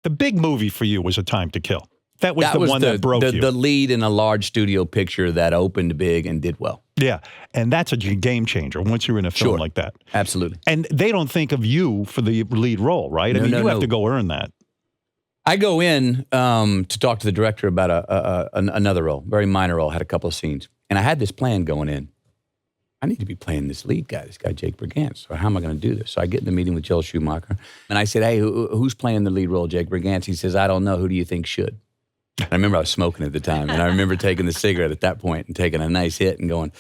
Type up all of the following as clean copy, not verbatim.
The big movie for you was A Time to Kill. That was the one that broke you. The lead in a large studio picture that opened big and did well. Yeah, and that's a game changer once you're in a film like that. Absolutely. And they don't think of you for the lead role, right? No, you have to go earn that. I go in to talk to the director about another role, very minor role, had a couple of scenes. And I had this plan going in. I need to be playing this lead guy, this guy Jake Brigance. So how am I going to do this? So I get in the meeting with Joel Schumacher, and I said, hey, who's playing the lead role, Jake Brigance? He says, I don't know. Who do you think should? And I remember I was smoking at the time, and I remember taking the cigarette at that point and taking a nice hit and going,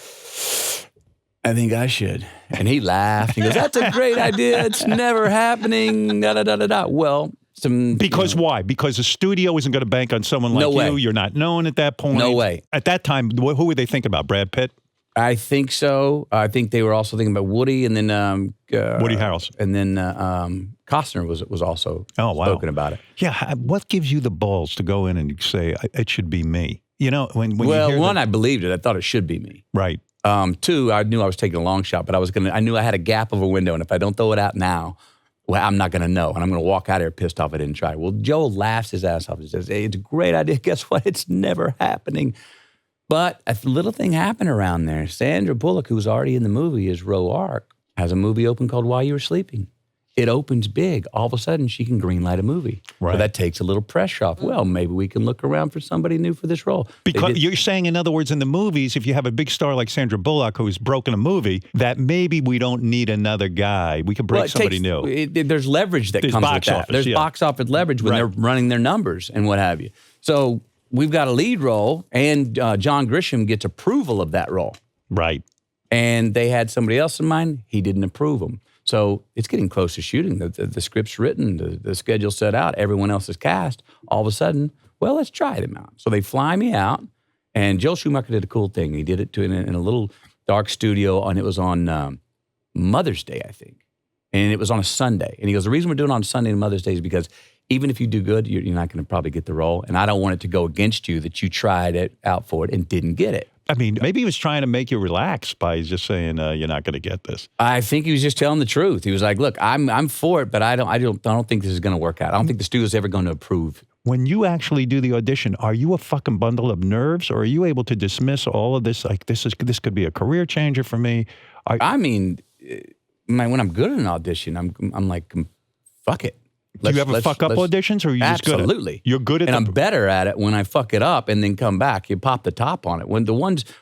I think I should. And he laughed. He goes, that's a great idea. It's never happening, da-da-da-da-da. Well, Because why? Because the studio isn't going to bank on someone like you. You're not known at that point. No way. At that time, who were they thinking about? Brad Pitt? I think so. I think they were also thinking about Woody, and then Woody Harrelson, and then Costner was also spoken about it. Yeah, what gives you the balls to go in and say it should be me? You know, when you hear one, I believed it. I thought it should be me. Right. Two, I knew I was taking a long shot, but I knew I had a gap of a window, and if I don't throw it out now, well, I'm not going to know, and I'm going to walk out of here pissed off I didn't try. Well, Joel laughs his ass off and says, hey, it's a great idea. Guess what? It's never happening. But a little thing happened around there. Sandra Bullock, who was already in the movie as Roe Ark, has a movie open called While You Were Sleeping. It opens big. All of a sudden, she can greenlight a movie. Right. So that takes a little pressure off. Well, maybe we can look around for somebody new for this role. Because you're saying, in other words, in the movies, if you have a big star like Sandra Bullock who's broken a movie, that maybe we don't need another guy. We can bring somebody new. There's leverage that comes with that. There's box office leverage when they're running their numbers and what have you. So we've got a lead role, and John Grisham gets approval of that role. Right. And they had somebody else in mind. He didn't approve them. So it's getting close to shooting. The script's written, the schedule's set out, everyone else is cast. All of a sudden, well, let's try them out. So they fly me out, and Joel Schumacher did a cool thing. He did it in a little dark studio, and it was on Mother's Day, I think. And it was on a Sunday. And he goes, the reason we're doing it on Sunday and Mother's Day is because even if you do good, you're not going to probably get the role. And I don't want it to go against you that you tried it out for it and didn't get it. I mean, maybe he was trying to make you relax by just saying you're not going to get this. I think he was just telling the truth. He was like, "Look, I'm for it, but I don't think this is going to work out. I don't think the studio's ever going to approve." When you actually do the audition, are you a fucking bundle of nerves, or are you able to dismiss all of this? Like this could be a career changer for me. When I'm good at an audition, I'm like, fuck it. Do you ever fuck up auditions, or are you just good at it? Absolutely. You're good at it. And I'm better at it when I fuck it up and then come back. You pop the top on it. When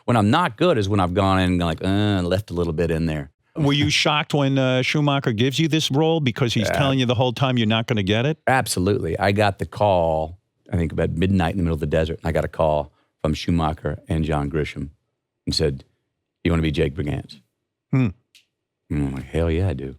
I'm not good is when I've gone in and left a little bit in there. Were you shocked when Schumacher gives you this role because he's telling you the whole time you're not going to get it? Absolutely. I got the call, I think about midnight in the middle of the desert. I got a call from Schumacher and John Grisham and said, you want to be Jake Brigance? And I'm like, hell yeah, I do.